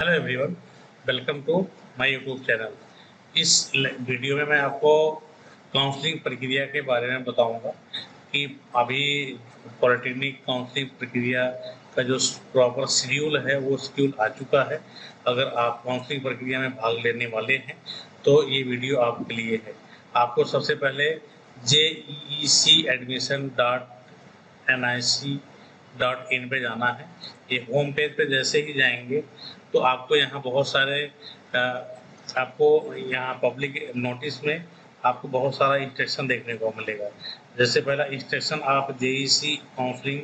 Hello everyone, welcome to my YouTube channel. इस video में मैं आपको काउंसलिंग प्रक्रिया के बारे में बताऊंगा कि अभी पॉलिटेक्निक काउंसलिंग प्रक्रिया का जो प्रॉपर शेड्यूल है वो शेड्यूल आ चुका है। अगर आप काउंसलिंग प्रक्रिया में भाग लेने वाले हैं तो ये वीडियो आपके लिए है। आपको सबसे पहले JECadmission.nic.in पे जाना है। ये होम पेज पे जैसे ही जाएंगे तो आपको यहाँ बहुत सारे आपको यहाँ पब्लिक नोटिस में आपको बहुत सारा इंस्ट्रक्शन देखने को मिलेगा। जैसे पहला इंस्ट्रक्शन आप जेईसी काउंसलिंग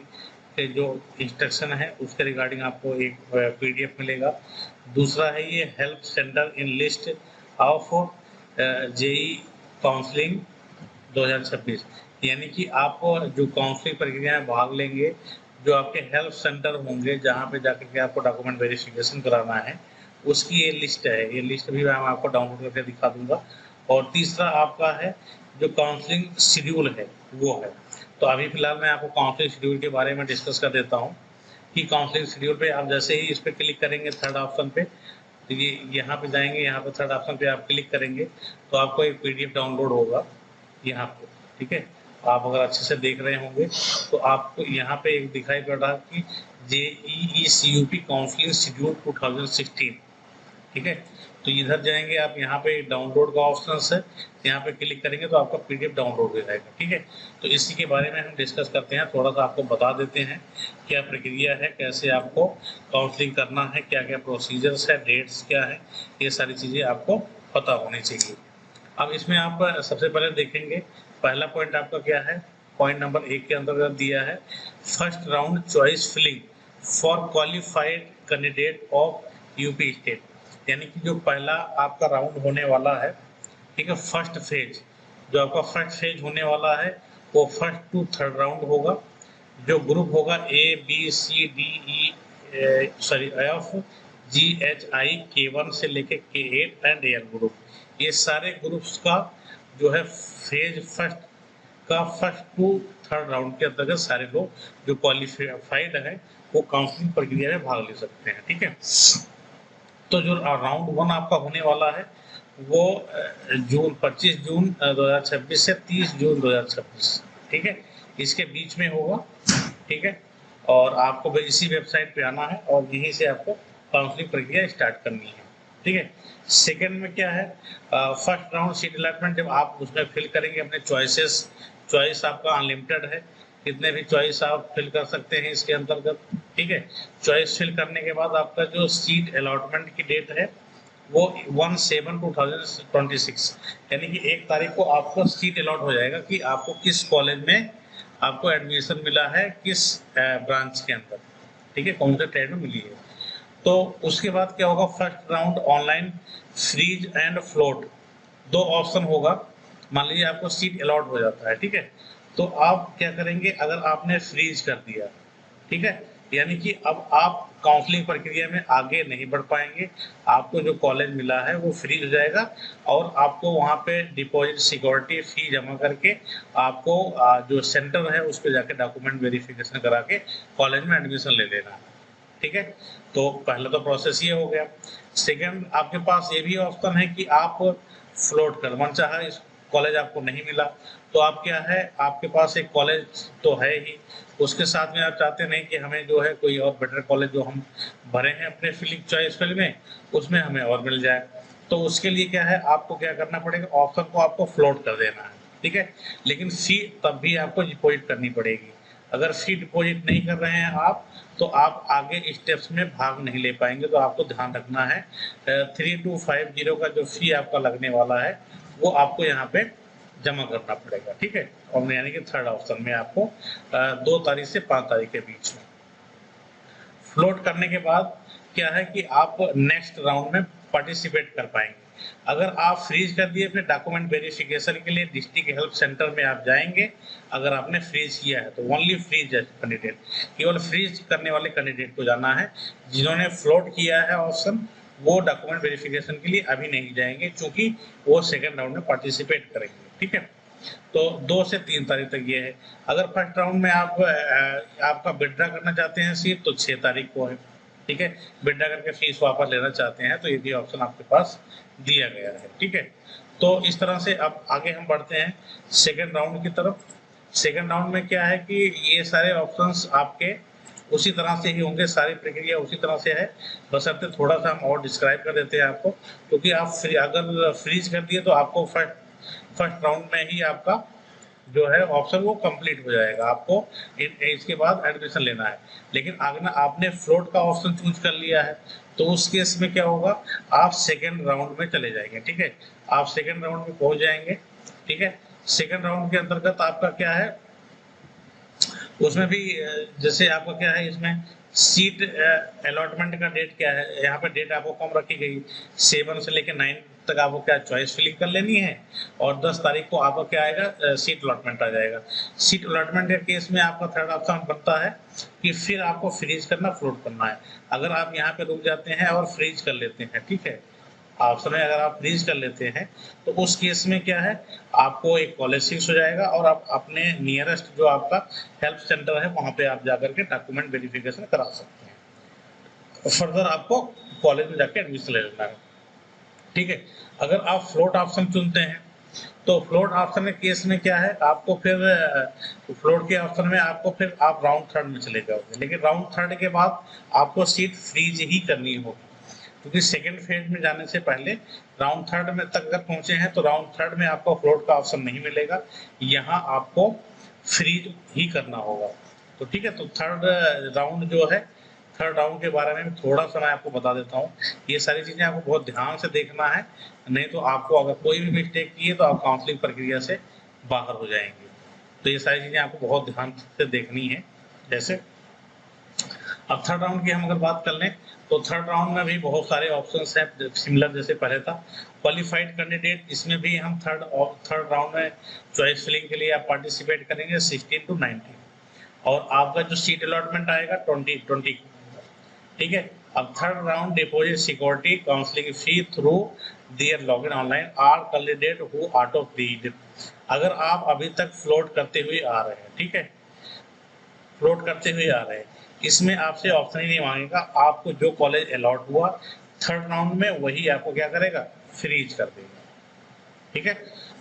के जो इंस्ट्रक्शन है उसके रिगार्डिंग आपको एक PDF मिलेगा। दूसरा है ये help centre in list of JEE counselling 2026, यानी कि आप जो काउंसलिंग प्रक्रिया में भाग लेंगे, जो आपके हेल्प सेंटर होंगे जहाँ पे जाकर के आपको डॉक्यूमेंट वेरिफिकेशन कराना है, उसकी ये लिस्ट है। ये लिस्ट भी मैं आपको डाउनलोड करके दिखा दूंगा। और तीसरा आपका है जो काउंसलिंग शेड्यूल है वो है। तो अभी फिलहाल मैं आपको काउंसलिंग शेड्यूल के बारे में डिस्कस कर देता हूँ कि काउंसलिंग शेड्यूल पे आप जैसे ही इस पर क्लिक करेंगे थर्ड ऑप्शन पे, तो ये यहाँ पे जाएंगे, यहाँ पे थर्ड ऑप्शन पे आप क्लिक करेंगे तो आपको एक PDF डाउनलोड होगा यहाँ पे। ठीक है, आप अगर अच्छे से देख रहे होंगे तो आपको यहाँ पे एक दिखाई पड़ रहा है कि JEE-CUP काउंसलिंग शेड्यूल 2016। ठीक है, तो इधर जाएंगे आप, यहाँ पे डाउनलोड का ऑप्शन है, यहाँ पे क्लिक करेंगे तो आपका PDF डाउनलोड हो जाएगा। ठीक है, तो इसी के बारे में हम डिस्कस करते हैं, थोड़ा सा आपको बता देते हैं क्या प्रक्रिया है, कैसे आपको काउंसलिंग करना है, क्या क्या प्रोसीजर्स है, डेट्स क्या है, ये सारी चीज़ें आपको पता होनी चाहिए। अब इसमें आप सबसे पहले देखेंगे पहला पॉइंट आपका क्या है। पॉइंट नंबर 1 के अंतर्गत दिया है first round choice filling for qualified candidate of UP state, यानी कि जो पहला आपका राउंड होने वाला है, ठीक है, फर्स्ट फेज, जो आपका फर्स्ट फेज होने वाला है वो फर्स्ट टू थर्ड राउंड होगा। जो ग्रुप होगा ABCDE K1 से लेके K8 एंड AL ग्रुप, ये सारे ग्रुप्स का जो है फेज फर्स्ट का फर्स्ट टू थर्ड राउंड के अंतर्गत सारे लोग जो क्वालिफाइड है वो काउंसलिंग प्रक्रिया में भाग ले सकते हैं। ठीक है, तो जो राउंड 1 आपका होने वाला है वो 25 जून 2026 से 30 जून 2026, ठीक है, इसके बीच में होगा। ठीक है, और आपको इसी वेबसाइट पे आना है और यहीं से आपको काउंसलिंग प्रक्रिया स्टार्ट करनी है। ठीक है, सेकंड में क्या है, फर्स्ट राउंड सीट अलॉटमेंट, जब आप उसमें फिल करेंगे अपने चॉइस आपका अनलिमिटेड है, कितने भी चॉइस आप फिल कर सकते हैं इसके अंतर्गत। ठीक है, चॉइस फिल करने के बाद आपका जो सीट अलॉटमेंट की डेट है वो 1/7/2026, यानी कि 1 तारीख को आपको सीट अलॉट हो जाएगा कि आपको किस कॉलेज में आपको एडमिशन मिला है, किस ब्रांच के अंदर। ठीक है, कौन से ट्रेड में मिली है। तो उसके बाद क्या होगा, first round online freeze and float, 2 option होगा। मान लीजिए आपको सीट अलॉट हो जाता है, ठीक है, तो आप क्या करेंगे, अगर आपने फ्रीज कर दिया, ठीक है, यानी कि अब आप काउंसलिंग प्रक्रिया में आगे नहीं बढ़ पाएंगे, आपको जो कॉलेज मिला है वो फ्रीज हो जाएगा और आपको वहाँ पे डिपॉजिट सिक्योरिटी फी जमा करके आपको जो सेंटर है उस पर जाके डॉक्यूमेंट वेरिफिकेशन करा के कॉलेज में एडमिशन ले लेना है। ठीक है, तो पहला तो प्रोसेस ये हो गया। सेकंड, आपके पास ये भी ऑप्शन है कि आप फ्लोट कर, मन चाहा इस कॉलेज आपको नहीं मिला तो आप क्या है, आपके पास एक कॉलेज तो है ही, उसके साथ में आप चाहते नहीं कि हमें जो है कोई और बेटर कॉलेज जो हम भरे हैं अपने फिलिंग चॉइस फिल में उसमें हमें और मिल जाए, तो उसके लिए क्या है, आपको क्या करना पड़ेगा, ऑप्शन को आपको फ्लोट कर देना है। ठीक है, लेकिन फी तब भी आपको डिपॉजिट करनी पड़ेगी। अगर फी डिपॉजिट नहीं कर रहे हैं आप तो आप आगे स्टेप्स में भाग नहीं ले पाएंगे, तो आपको ध्यान रखना है 3250 का जो फी आपका लगने वाला है वो आपको यहाँ पे जमा करना पड़ेगा। ठीक है, और यानी कि थर्ड ऑप्शन में आपको 2 तारीख से 5 तारीख के बीच में फ्लोट करने के बाद क्या है कि आप नेक्स्ट राउंड में पार्टिसिपेट कर पाएंगे। अगर आप फ्रीज कर दिए फिर डॉक्यूमेंट वेरिफिकेशन के लिए डिस्ट्रिक्ट हेल्प सेंटर में आप जाएंगे, अगर आपने फ्रीज किया है तो ओनली फ्रीज कैंडिडेट, केवल फ्रीज करने वाले कैंडिडेट को जाना है। जिन्होंने फ्लोट किया है ऑप्शन वो डॉक्यूमेंट वेरिफिकेशन के लिए अभी नहीं जाएंगे क्योंकि वो सेकेंड राउंड में पार्टिसिपेट करेंगे। ठीक है, तो 2 से 3 तारीख तक ये है। अगर फर्स्ट राउंड में आप आपका विड्रा करना चाहते हैं सीट तो 6 तारीख को है। ठीक है, विड्रा करके फीस वापस लेना चाहते हैं तो ये भी ऑप्शन आपके पास दिया गया है। ठीक है, तो इस तरह से अब आगे हम बढ़ते हैं सेकेंड राउंड की तरफ। सेकेंड राउंड में क्या है कि ये सारे ऑप्शंस आपके उसी तरह से ही होंगे, सारी प्रक्रिया उसी तरह से है, बशर्ते थोड़ा सा हम और डिस्क्राइब कर देते हैं आपको, क्योंकि आप अगर फ्रीज कर दिए तो आपको फर्स्ट राउंड में ही आपका जो है ऑप्शन वो कंप्लीट हो जाएगा, आपको इसके बाद एडमिशन लेना है। लेकिन अगर आपने फ्लोट का ऑप्शन चूज कर लिया है तो उस केस में क्या होगा, आप सेकेंड राउंड में चले जाएंगे। ठीक है, आप सेकेंड राउंड में पहुंच जाएंगे। ठीक है, सेकेंड राउंड के अंतर्गत आपका क्या है, उसमें भी जैसे आपका क्या है, इसमें सीट अलॉटमेंट का डेट क्या है, यहाँ पे डेट आपको कम रखी गई, 7 से लेकर 9 तक आपको क्या चॉइस फिलिंग कर लेनी है, और 10 तारीख को आपका क्या आएगा, सीट अलॉटमेंट आ जाएगा। सीट अलॉटमेंट के केस में आपका थर्ड ऑप्शन बनता है कि फिर आपको फ्रीज करना, फ्लोट करना है। अगर आप यहाँ पे रुक जाते हैं और फ्रीज कर लेते हैं, ठीक है, ऑप्शन में अगर आप फ्रीज कर लेते हैं तो उस केस में क्या है, आपको एक कॉलेज फिक्स हो जाएगा और आप अपने नियरेस्ट जो आपका हेल्प सेंटर है वहां पे आप जाकर के डॉक्यूमेंट वेरिफिकेशन करा सकते हैं। फर्दर आपको कॉलेज में जाके एडमिशन ले लेना है। ठीक है, अगर आप फ्लोट ऑप्शन चुनते हैं तो फ्लोट ऑप्शन के केस में क्या है, आपको फिर फ्लोट के ऑप्शन में आपको फिर आप राउंड थर्ड में चले जाओगे, लेकिन राउंड थर्ड के बाद आपको सीट फ्रीज ही करनी होगी, क्योंकि सेकेंड फेज में जाने से पहले राउंड थर्ड में तक अगर पहुंचे हैं तो राउंड थर्ड में आपको फ्लोट का ऑप्शन नहीं मिलेगा, यहाँ आपको फ्रीज ही करना होगा। तो ठीक है, तो थर्ड राउंड जो है, थर्ड राउंड के बारे में थोड़ा सा मैं आपको बता देता हूँ। ये सारी चीजें आपको बहुत ध्यान से देखना है, नहीं तो आपको अगर कोई भी मिस्टेक की है तो आप काउंसलिंग प्रक्रिया से बाहर हो जाएंगे। तो ये सारी चीजें आपको बहुत ध्यान से देखनी है। जैसे अब थर्ड राउंड की हम अगर बात कर लें तो थर्ड राउंड में भी बहुत सारे ऑप्शंस हैं, सिमिलर जैसे पहले था। क्वालिफाइड कैंडिडेट, इसमें भी हम थर्ड राउंड में चॉइस फिलिंग के लिए आप पार्टिसिपेट करेंगे 16 to 19, और आपका जो सीट अलॉटमेंट आएगा 2020। ठीक है, अब third round deposit security counselling fee through their login online are candidate who out of read. अगर आप अभी तक फ्लोट करते हुए आ रहे हैं, ठीक है, फ्लोट करते हुए आ रहे हैं, इसमें आपसे ऑप्शन ही नहीं मांगेगा, आपको जो कॉलेज अलॉट हुआ थर्ड राउंड में वही आपको क्या करेगा, फ्रीज कर देगा। ठीक है,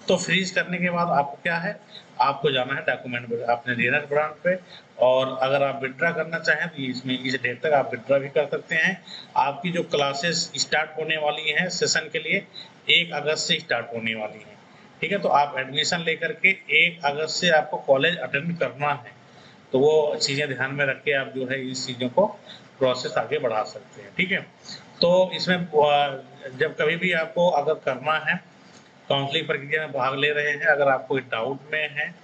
तो फ्रीज करने के बाद आपको क्या है, आपको जाना है डॉक्यूमेंट अपने डीलर ब्रांच पे, और अगर आप विड्रा करना चाहें तो इसमें इस डेट तक आप विड्रा भी कर सकते हैं। आपकी जो क्लासेस स्टार्ट होने वाली हैं सेशन के लिए 1 अगस्त से स्टार्ट होने वाली हैं। ठीक है, तो आप एडमिशन लेकर के 1 अगस्त से आपको कॉलेज अटेंड करना है, तो वो चीज़ें ध्यान में रख के आप जो है इस चीज़ों को प्रोसेस आगे बढ़ा सकते हैं। ठीक है, तो इसमें जब कभी भी आपको अगर करना है, काउंसलिंग प्रक्रिया में भाग ले रहे हैं, अगर आप कोई डाउट में हैं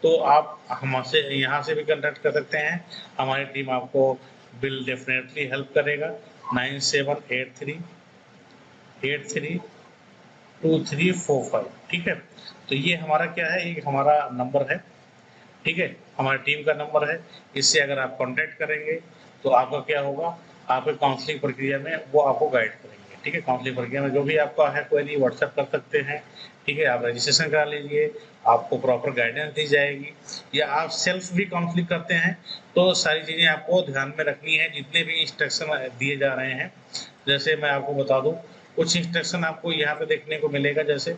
तो आप हमसे यहाँ से भी कंटेक्ट कर सकते हैं, हमारी टीम आपको विल डेफिनेटली हेल्प करेगा। 9783832345। ठीक है, तो ये हमारा क्या है, एक हमारा नंबर है। ठीक है, हमारी टीम का नंबर है, इससे अगर आप कांटेक्ट करेंगे तो आपका क्या होगा, आपके काउंसलिंग प्रक्रिया में वो आपको गाइड करेंगे। ठीक है, काउंसलिंग प्रक्रिया में जो भी आपका है क्वेरी व्हाट्सएप कर सकते हैं। ठीक है, आप रजिस्ट्रेशन करा लीजिए, आपको प्रॉपर गाइडेंस दी जाएगी, या आप सेल्फ भी काउंसलिंग करते हैं तो सारी चीज़ें आपको ध्यान में रखनी है। जितने भी इंस्ट्रक्शन दिए जा रहे हैं, जैसे मैं आपको बता दूँ, कुछ इंस्ट्रक्शन आपको यहाँ पे देखने को मिलेगा, जैसे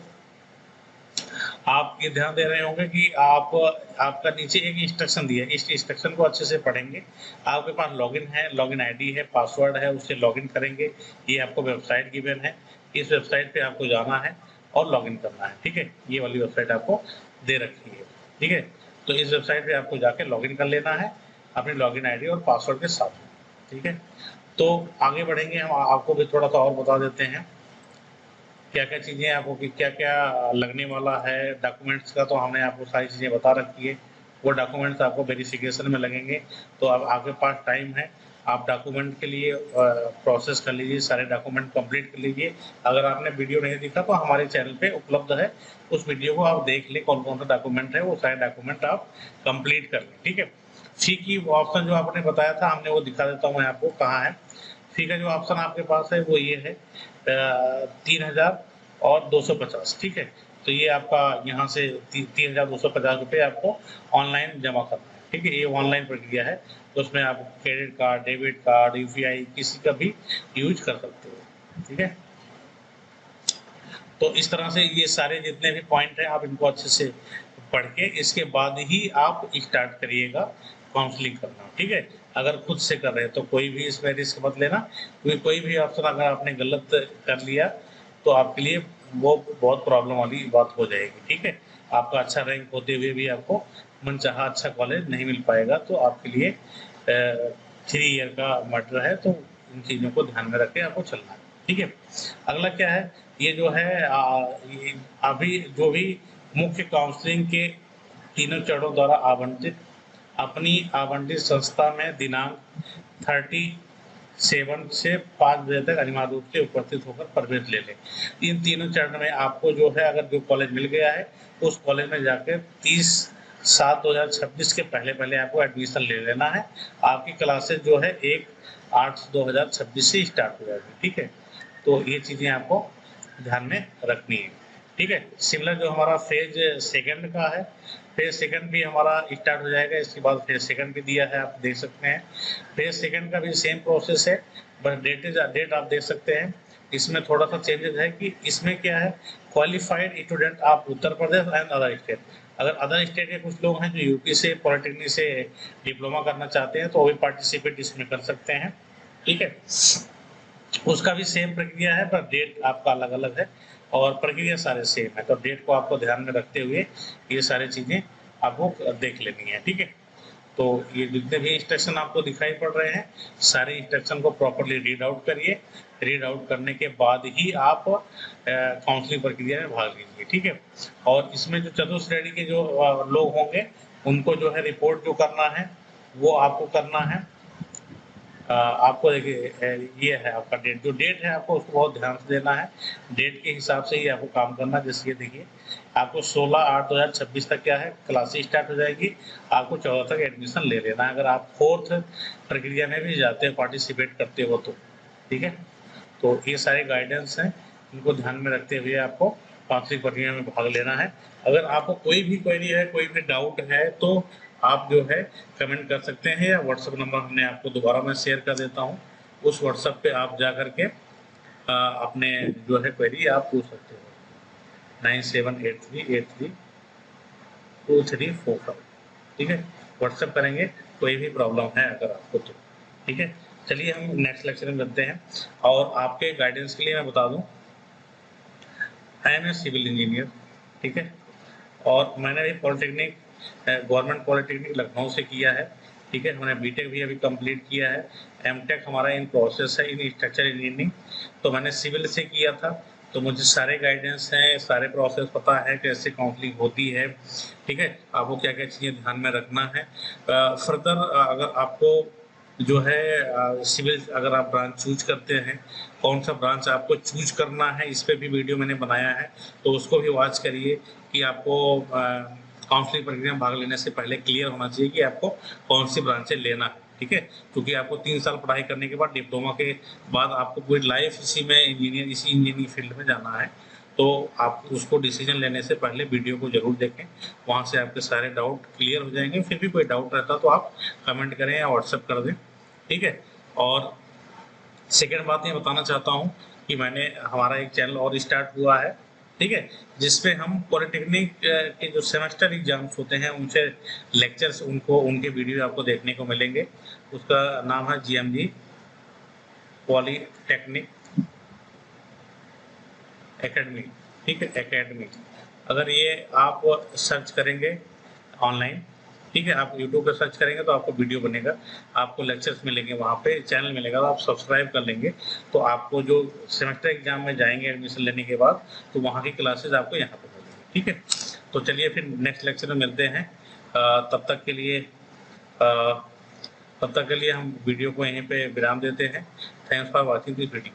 आप ये ध्यान दे रहे होंगे कि आपका नीचे एक इंस्ट्रक्शन दिया है, इस इंस्ट्रक्शन को अच्छे से पढ़ेंगे। आपके पास लॉगिन है, लॉगिन आईडी है, पासवर्ड है, उससे लॉगिन करेंगे। ये आपको वेबसाइट गिवन है, इस वेबसाइट पे आपको जाना है और लॉगिन करना है। ठीक है, ये वाली वेबसाइट आपको दे रखी है। ठीक है, तो इस वेबसाइट पे आपको जाके लॉगिन कर लेना है अपनी लॉगिन आईडी और पासवर्ड के साथ। ठीक है, तो आगे बढ़ेंगे, हम आपको भी थोड़ा सा और बता देते हैं क्या क्या चीज़ें आपको कि क्या क्या लगने वाला है। डॉक्यूमेंट्स का तो हमने आपको सारी चीज़ें बता रखी है, वो डॉक्यूमेंट्स आपको वेरिफिकेशन में लगेंगे, तो अब आपके पास टाइम है, आप डॉक्यूमेंट के लिए प्रोसेस कर लीजिए, सारे डॉक्यूमेंट कंप्लीट कर लीजिए। अगर आपने वीडियो नहीं देखा तो हमारे चैनल पे उपलब्ध है, उस वीडियो को आप देख लें, कौन कौन सा डॉक्यूमेंट है, वो सारे डॉक्यूमेंट आप कंप्लीट कर लें। ठीक है, फी की ऑप्शन जो आपने बताया था हमने वो दिखा देता हूँ मैं आपको कहाँ है। फी का जो ऑप्शन आपके पास है वो ये है 3,250। ठीक है, तो ये आपका यहाँ से 3,250 रुपये आपको ऑनलाइन जमा करना है। ठीक है, ये ऑनलाइन प्रक्रिया है, तो उसमें आप credit card, debit card, UPI किसी का भी यूज कर सकते हो। ठीक है, तो इस तरह से ये सारे जितने भी पॉइंट हैं आप इनको अच्छे से पढ़ के इसके बाद ही आप स्टार्ट करिएगा काउंसलिंग करना। ठीक है, अगर खुद से कर रहे हैं तो कोई भी इसमें रिस्क मत लेना, क्योंकि कोई भी ऑप्शन अगर आपने गलत कर लिया तो आपके लिए वो बहुत प्रॉब्लम वाली बात हो जाएगी। ठीक है, आपका अच्छा रैंक होते हुए भी आपको मनचाहा अच्छा कॉलेज नहीं मिल पाएगा, तो आपके लिए 3 ईयर का मैटर है, तो इन चीज़ों को ध्यान में रख के आपको चलना है। ठीक है, अगला क्या है, ये जो है ये अभी जो भी मुख्य काउंसलिंग के तीनों चरणों द्वारा अपनी आवंटित संस्था में दिनांक 37 से 5 बजे तक अनिवार्य रूप से उपस्थित होकर प्रवेश ले लें। इन तीनों चरण में आपको जो है अगर जो कॉलेज मिल गया है उस कॉलेज में जाकर 30/7/2026 के पहले आपको एडमिशन ले लेना है। आपकी क्लासेस जो है 1/8/2026 से स्टार्ट हो जाएगी। ठीक है, तो ये चीज़ें आपको ध्यान में रखनी है। ठीक है, सिमिलर जो हमारा फेज सेकंड का है, फेज सेकंड भी हमारा स्टार्ट हो जाएगा। इसके बाद फेज सेकंड भी दिया है, आप देख सकते हैं। फेज सेकंड का भी सेम प्रोसेस है, बस डेट आप देख सकते हैं। इसमें थोड़ा सा चेंजेस है कि इसमें क्या है, क्वालिफाइड स्टूडेंट आप Uttar Pradesh and other state, अगर अदर स्टेट के कुछ लोग हैं जो यूपी से पॉलिटेक्निक से डिप्लोमा करना चाहते हैं तो वो भी पार्टिसिपेट इसमें कर सकते हैं। ठीक है, उसका भी सेम प्रक्रिया है, पर डेट आपका अलग अलग है और प्रक्रिया सारे सेम है, तो डेट को आपको ध्यान में रखते हुए ये सारी चीज़ें आपको देख लेनी है। ठीक है, तो ये जितने भी इंस्ट्रक्शन आपको दिखाई पड़ रहे हैं सारे इंस्ट्रक्शन को प्रॉपर्ली रीड आउट करिए। रीड आउट करने के बाद ही आप काउंसलिंग प्रक्रिया में भाग लीजिए। ठीक है, और इसमें जो चतुर्श्रेणी के जो लोग होंगे उनको जो है रिपोर्ट जो करना है वो आपको करना है। आपको देखिए ये है आपका डेट, जो डेट है आपको उसको बहुत ध्यान से देना है। डेट के हिसाब से ही आपको काम करना है। जैसे ये देखिए आपको 16/8/2026 तक क्या है क्लासेस स्टार्ट हो जाएगी, आपको 14 तक एडमिशन ले लेना है। अगर आप 4th प्रक्रिया में भी जाते हैं पार्टिसिपेट करते हो तो। ठीक है, तो ये सारे गाइडेंस हैं, इनको ध्यान में रखते हुए आपको काउंसलिंग प्रक्रिया में भाग लेना है। अगर आपको कोई भी क्वेरी है, कोई भी डाउट है तो आप जो है कमेंट कर सकते हैं, या व्हाट्सएप नंबर हमने आपको दोबारा मैं शेयर कर देता हूँ, उस व्हाट्सएप पे आप जा करके अपने जो है क्वेरी आप पूछ सकते हो। 9783832345। ठीक है, व्हाट्सएप करेंगे कोई भी प्रॉब्लम है अगर आपको तो। ठीक है, चलिए हम नेक्स्ट लेक्चर में मिलते हैं। और आपके गाइडेंस के लिए मैं बता दूं, I am a civil engineer. ठीक है, और मैंने भी पॉलिटेक्निक गवर्नमेंट पॉलिटेक्निक लखनऊ से किया है। ठीक है, हमने बीटेक भी अभी कंप्लीट किया है। एमटेक हमारा इन प्रोसेस है इन स्ट्रक्चर इंजीनियरिंग, तो मैंने सिविल से किया था, तो मुझे सारे गाइडेंस हैं, सारे प्रोसेस पता है कैसे काउंसलिंग होती है। ठीक है, आपको क्या क्या चीज़ें ध्यान में रखना है। फर्दर अगर आपको जो है सिविल अगर आप ब्रांच चूज करते हैं, कौन सा ब्रांच आपको चूज करना है, इस पे भी वीडियो मैंने बनाया है, तो उसको भी वॉच करिए कि आपको काउंसलिंग प्रक्रिया में भाग लेने से पहले क्लियर होना चाहिए कि आपको कौन सी ब्रांचें लेना है। ठीक है, क्योंकि आपको 3 साल पढ़ाई करने के बाद डिप्लोमा के बाद आपको पूरी लाइफ इसी इंजीनियरिंग फील्ड में जाना है, तो आप उसको डिसीजन लेने से पहले वीडियो को जरूर देखें, वहाँ से आपके सारे डाउट क्लियर हो जाएंगे। फिर भी कोई डाउट रहता तो आप कमेंट करें या व्हाट्सएप कर दें। ठीक है, और सेकेंड बात ये बताना चाहता हूँ कि हमारा एक चैनल और स्टार्ट हुआ है। ठीक है, जिसपे हम पॉलिटेक्निक के जो सेमेस्टर एग्जाम्स होते हैं उनसे लेक्चर्स उनके वीडियो आपको देखने को मिलेंगे। उसका नाम है GMG पॉलीटेक्निक एकेडमी। ठीक है, एकेडमी, अगर ये आप सर्च करेंगे ऑनलाइन, ठीक है, आप यूट्यूब पर सर्च करेंगे तो आपको वीडियो बनेगा, आपको लेक्चर्स मिलेंगे, वहाँ पे चैनल मिलेगा, तो आप सब्सक्राइब कर लेंगे तो आपको जो सेमेस्टर एग्जाम में जाएंगे एडमिशन लेने के बाद तो वहाँ की क्लासेस आपको यहाँ पे मिलेंगी। ठीक है, तो चलिए फिर नेक्स्ट लेक्चर में मिलते हैं। तब तक के लिए हम वीडियो को यहीं पे विराम देते हैं। Thanks for watching this video.